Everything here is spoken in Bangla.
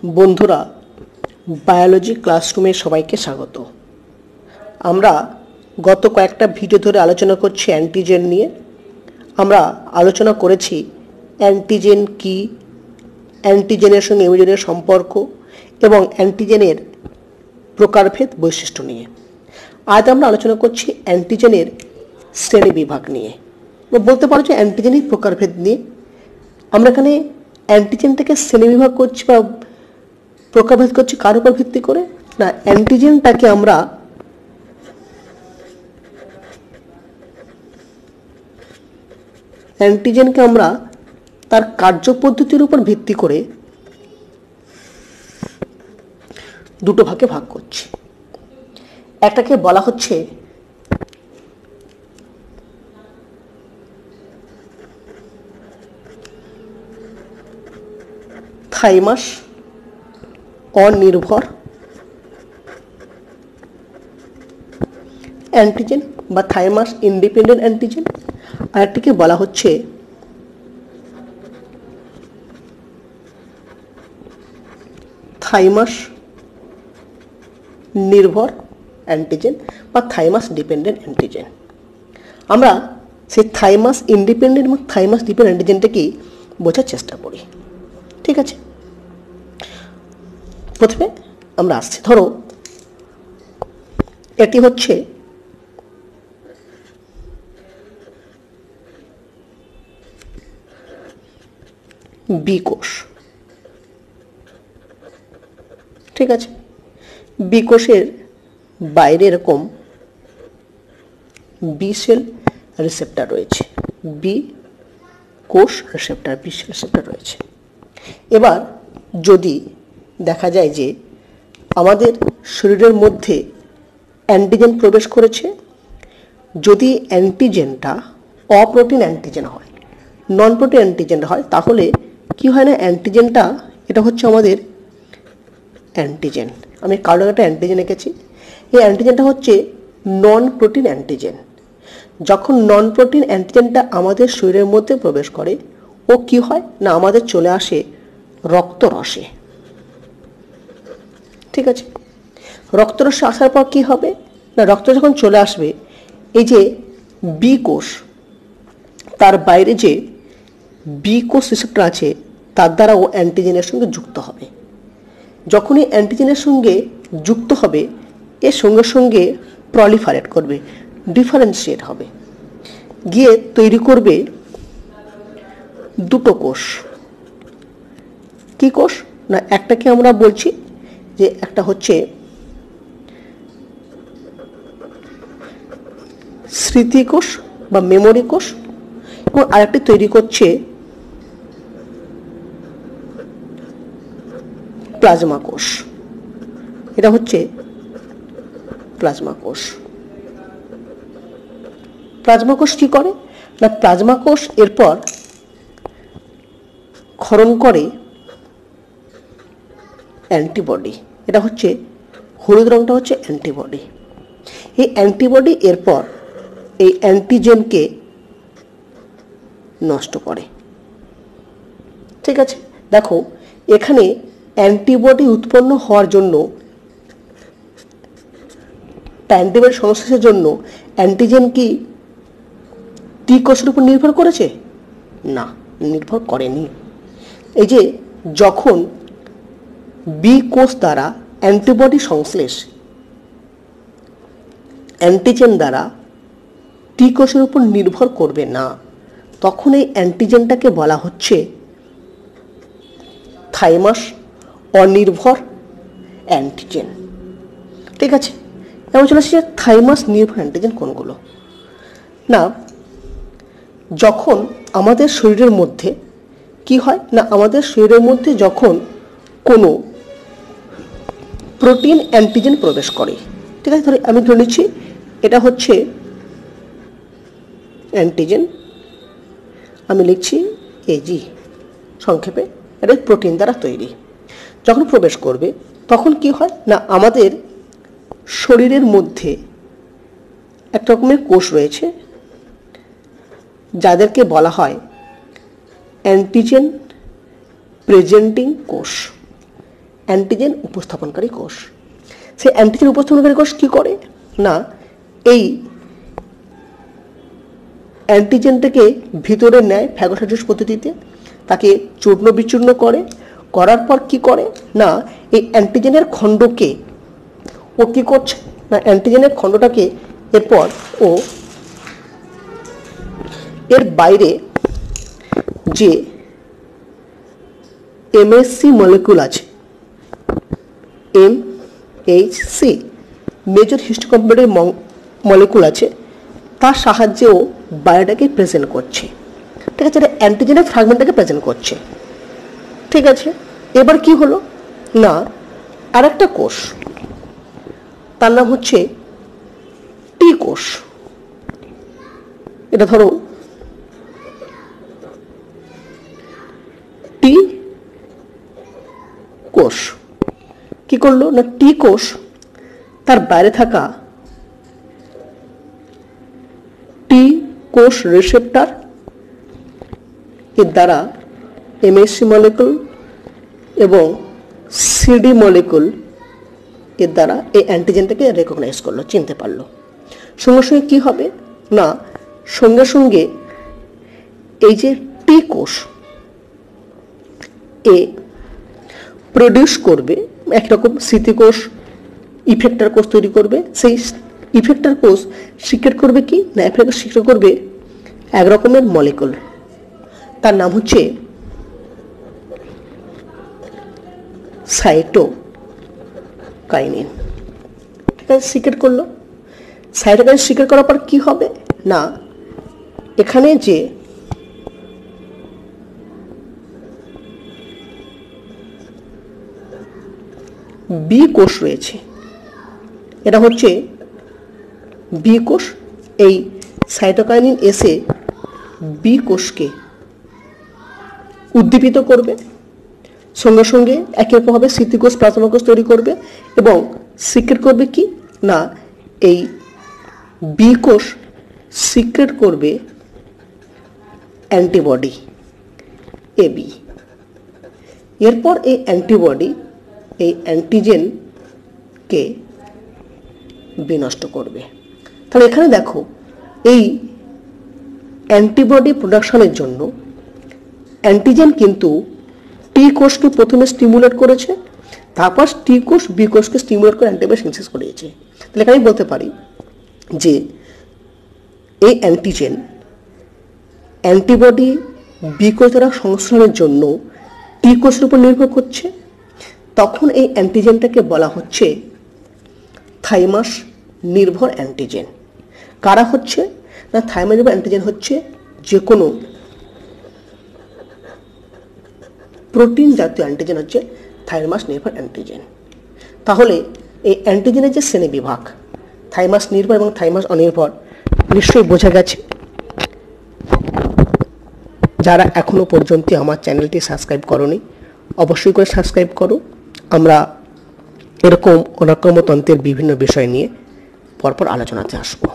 বন্ধুরা, বায়োলজি ক্লাসরুমে সবাইকে স্বাগত। আমরা গত কয়েকটা ভিডিও ধরে আলোচনা করছি অ্যান্টিজেন নিয়ে। আমরা আলোচনা করেছি অ্যান্টিজেন কি, অ্যান্টিজেনের সঙ্গে ইমিউনের সম্পর্ক এবং অ্যান্টিজেনের প্রকারভেদ বৈশিষ্ট্য নিয়ে। আজ আমরা আলোচনা করছি অ্যান্টিজেনের শ্রেণীবিভাগ নিয়ে, বলতে পারো যে অ্যান্টিজেনের প্রকারভেদ নিয়ে। আমরা এখানে অ্যান্টিজেনটাকে শ্রেণীবিভাগ করছি বা প্রকারভেদ করছি কার উপর ভিত্তি করে? না, অ্যান্টিজেনকে আমরা তার কার্যপদ্ধতির উপর ভিত্তি করে দুটো ভাগে ভাগ করছি। একটাকে বলা হচ্ছে থাইমাস অনির্ভর অ্যান্টিজেন বা থাইমাস ইন্ডিপেন্ডেন্ট অ্যান্টিজেন, আর একটিকে বলা হচ্ছে থাইমাস নির্ভর অ্যান্টিজেন বা থাইমাস ডিপেন্ডেন্ট অ্যান্টিজেন। আমরা সেই থাইমাস ইন্ডিপেন্ডেন্ট এবং থাইমাস ডিপেন্ডেন্ট অ্যান্টিজেনটাকেই বোঝার চেষ্টা করি। ঠিক আছে, প্রথমে আমরা আসছি। ধরো এটি হচ্ছে বি কোষ। ঠিক আছে, বি কোষের বাইরে এরকম বি সেল রিসেপ্টর রয়েছে, বি কোষ রিসেপ্টর, বি সেল রিসেপ্টর রয়েছে। এবার যদি দেখা যায় যে আমাদের শরীরের মধ্যে অ্যান্টিজেন প্রবেশ করেছে, যদি অ্যান্টিজেনটা অপ্রোটিন অ্যান্টিজেন হয়, নন প্রোটিন অ্যান্টিজেন হয়, তাহলে কি হয় না, অ্যান্টিজেনটা এটা হচ্ছে আমাদের অ্যান্টিজেন। আমি কালো একটা অ্যান্টিজেন এঁকেছি। এই অ্যান্টিজেনটা হচ্ছে নন প্রোটিন অ্যান্টিজেন। যখন নন প্রোটিন অ্যান্টিজেনটা আমাদের শরীরের মধ্যে প্রবেশ করে, ও কি হয় না, আমাদের চলে আসে রক্তরসে। ঠিক আছে, রক্তরসে আসার পর কি হবে না, রক্ত যখন চলে আসবে, এই যে বি কোষ, তার বাইরে যে বি কোষ রিসেপ্টর আছে, তার দ্বারা ও অ্যান্টিজেনের সঙ্গে যুক্ত হবে। যখনই অ্যান্টিজেনের সঙ্গে যুক্ত হবে, এর সঙ্গে সঙ্গে প্রলিফারেট করবে, ডিফারেন্সিয়েট হবে, গিয়ে তৈরি করবে দুটো কোষ। কি কোষ না, একটাকে আমরা বলছি যে একটা হচ্ছে স্মৃতি কোষ বা মেমোরি কোষ, এবং আরেকটি তৈরি করছে প্লাজমা কোষ। এটা হচ্ছে প্লাজমা কোষ। প্লাজমা কোষ কি করে না, প্লাজমা কোষ এরপর ক্ষরণ করে অ্যান্টিবডি। এটা হচ্ছে হলুদ রংটা হচ্ছে অ্যান্টিবডি। এই অ্যান্টিবডি এরপর এই অ্যান্টিজেনকে নষ্ট করে। ঠিক আছে, দেখো এখানে অ্যান্টিবডি উৎপন্ন হওয়ার জন্য, অ্যান্টিবডি সংশ্লেষের জন্য অ্যান্টিজেন কি টি কোষের উপর নির্ভর করেছে? না, নির্ভর করেনি। এই যে যখন বি কোষ দ্বারা অ্যান্টিবডি সংশ্লেষ অ্যান্টিজেন দ্বারা টি কোষের উপর নির্ভর করবে না, তখন এই অ্যান্টিজেনটাকে বলা হচ্ছে থাইমাস অনির্ভর অ্যান্টিজেন। ঠিক আছে, এবার চলে আসছে থাইমাস নির্ভর অ্যান্টিজেন কোনগুলো। না, যখন আমাদের শরীরের মধ্যে কি হয় না, আমাদের শরীরের মধ্যে যখন কোনো প্রোটিন অ্যান্টিজেন প্রবেশ করে, ঠিক আছে, ধরে আমি ধরে নিচ্ছি এটা হচ্ছে অ্যান্টিজেন, আমি লিখছি এজি সংক্ষেপে, এটা প্রোটিন দ্বারা তৈরি। যখন প্রবেশ করবে তখন কি হয় না, আমাদের শরীরের মধ্যে এক রকমের কোষ রয়েছে যাদেরকে বলা হয় অ্যান্টিজেন প্রেজেন্টিং কোষ। অ্যান্টিজেন উপস্থাপনকারী কোষ। সেই অ্যান্টিজেন উপস্থাপনকারী কোষ কি করে না, এই অ্যান্টিজেনটাকে ভিতরে নেয় ফ্যাগোসাইটোসিস পদ্ধতিতে, তাকে চূর্ণ বিচূর্ণ করে, করার পর কি করে না এই অ্যান্টিজেনের খণ্ডকে ও কি করছে না অ্যান্টিজেনের খণ্ডটাকে এরপর ও এর বাইরে যে এমএসসি মলিকিউল আছে, এমএইচসি মেজর হিস্টোকম্প্লেমেন্টারি মলিকিউল আছে, তার সাহায্যেও বায়োটাকে প্রেজেন্ট করছে। ঠিক আছে, এটা অ্যান্টিজেনের ফ্র্যাগমেন্টটাকে প্রেজেন্ট করছে। ঠিক আছে, এবার কি হলো না আর একটা কোষ, তার নাম হচ্ছে টি কোষ। এটা ধরো টি কোষ কি করলো না টি কোষ তার বাইরে থাকা টি কোষ রিসেপ্টর এর দ্বারা এমএসসি মলিকিউল এবং সিডি মলিকিউল এর দ্বারা এই অ্যান্টিজেনটাকে রেকগনাইজ করলো, চিনতে পারলো। সঙ্গে সঙ্গে কী হবে না সঙ্গে সঙ্গে এই যে টি কোষ এ প্রডিউস করবে একরকম স্মৃতিকোষ, ইফেক্টর কোষ তৈরি করবে। সেই ইফেক্টর কোষ সিক্রেট করবে কি না এফেক্টর সিক্রেট করবে এক রকমের মলিকিউল, তার নাম হচ্ছে সাইটোকাইনিন। ঠিক আছে, সিক্রেট করলো। সাইটোকাইনিন সিক্রেট করার পর কি হবে না এখানে যে বি কোষ রয়েছে, এটা হচ্ছে বি কোষ। এই সাইটোকাইনিন এসে বি কোষকে উদ্দীপিত করবে, সঙ্গে সঙ্গে একই রকমভাবে স্মৃতিকোষ প্লাজমা কোষ তৈরি করবে এবং সিক্রেট করবে কি না এই বি কোষ সিক্রেট করবে অ্যান্টিবডি এবি। এরপর এই অ্যান্টিবডি এই অ্যান্টিজেনকে বিনষ্ট করবে। তাহলে এখানে দেখো এই অ্যান্টিবডি প্রোডাকশনের জন্য অ্যান্টিজেন কিন্তু টি কোষকে প্রথমে স্টিমুলেট করেছে, তারপর টি কোষ বি কোষকে স্টিমুলেট করে অ্যান্টিবডি সিনথেসিস করিয়েছে। তাহলে এখানে বলতে পারি যে এই অ্যান্টিজেন অ্যান্টিবডি বি কোষ দ্বারা সংশ্লেষণের জন্য টি কোষের উপর নির্ভর করছে। তখন এই অ্যান্টিজেনটাকে বলা হচ্ছে থাইমাস নির্ভর অ্যান্টিজেন। কারা হচ্ছে না থাইমাস নির্ভর অ্যান্টিজেন হচ্ছে যে কোনো প্রোটিন জাতীয় অ্যান্টিজেন হচ্ছে থাইমাস নির্ভর অ্যান্টিজেন। তাহলে এই অ্যান্টিজেনের যে শ্রেণী বিভাগ থাইমাস নির্ভর এবং থাইমাস অনির্ভর নিশ্চয়ই বোঝা গেছে। যারা এখনো পর্যন্ত আমার চ্যানেলটি সাবস্ক্রাইব করোনি অবশ্যই করে সাবস্ক্রাইব করো। আমরা এরকম অনাক্রম্য তন্ত্রের বিভিন্ন বিষয় নিয়ে পরপর আলোচনাতে আসবো।